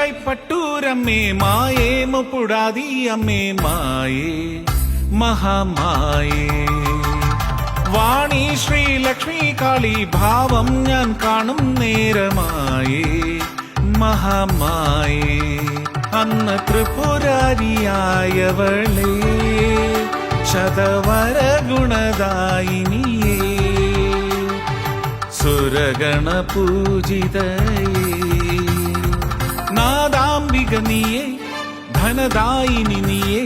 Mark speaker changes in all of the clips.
Speaker 1: കൈപ്പട്ടൂരമ്മേ മായേ മുപ്പുടാതി അമ്മേ മായേ മഹാമായേ വാണി ശ്രീലക്ഷ്മി കാളി ഭാവം ഞാൻ കാണും നേരമായേ മഹാമായേ അന്ന് ത്രിപുരാരിയായവളേ ശതവര ഗുണദായിനിയേ സുരഗണ പൂജിതയേ നാദാംബിക നീയേ ധനദായിനി നീയേ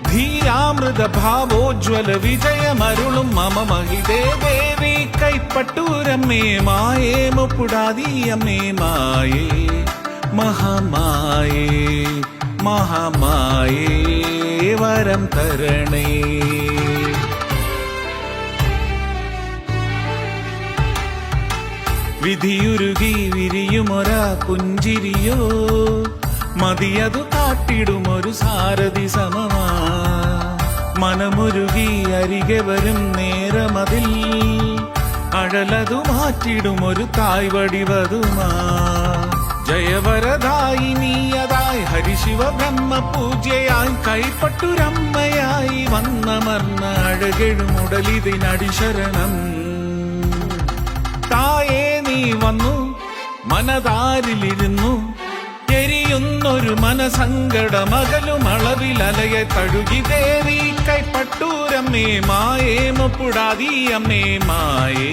Speaker 1: ധീരാമൃത ഭാവോജ്വല വിജയമരുളും മമ മഹിതേ ദേവി കൈപ്പട്ടൂരമ്മേ മായേ മുപ്പുടാതി അമ്മേ മായേ മഹാമായേ മഹാമായേ വരം തരണേ വിധിയുരുകി വിരിയുമൊരാ പുഞ്ചിരിയോ മതിയതു കാട്ടിടുമൊരു സാരഥി സമമാ മനമുരുകി അരികെ വരും നേരമതിൽ അഴലതു മാറ്റിടുമൊരു തായ് വടിവതുമാ ജയവരദായിനിയതായി ഹരിശിവ ബ്രഹ്മ പൂജ്യയായി കൈപ്പട്ടുരമ്മയായി വന്നമർന്ന അഴകെഴുമുടലിതിനടിശരണം തായേ നീ വന്നു മനതാരിലിരുന്നു എരിയുന്നൊരു മനസങ്കടമകലും അളവിലലയെ തഴുകി ദേവി കൈപ്പട്ടൂരമ്മേ മായേ മുപ്പുടാതി അമ്മേ മായേ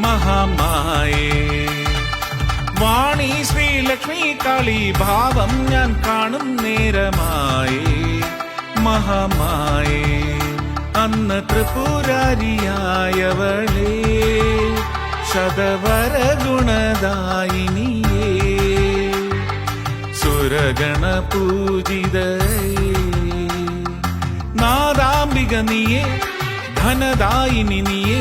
Speaker 1: മഹാമായേ വാണി ശ്രീലക്ഷ്മി കാളി ഭാവം ഞാൻ കാണും നേരമായേ മഹാമായേ അന്ന് ത്രിപുരാരിയായവളേ ശതവര ഗുണദായിനിയേ സുരഗണ പൂജിതയേ നാദാംബിക നീയേ ധനദായിനി നീയേ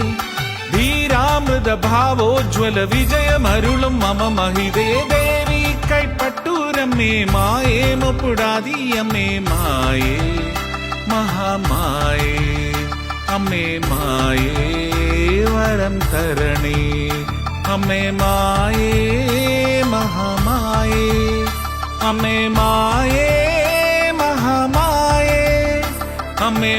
Speaker 1: ധീരാമൃത ഭാവോജ്വല വിജയമരുളും മമ മഹിതേ ദേവി കൈപ്പട്ടൂരമ്മേ മായേ മുപ്പുടാതി അമ്മേ മായേ മഹാമായേ അമ്മേ മായേ വരം തരണേ അമ്മേ മായേ മഹാമായേ അമ്മേ മായേ മഹാമായേ അമ്മേ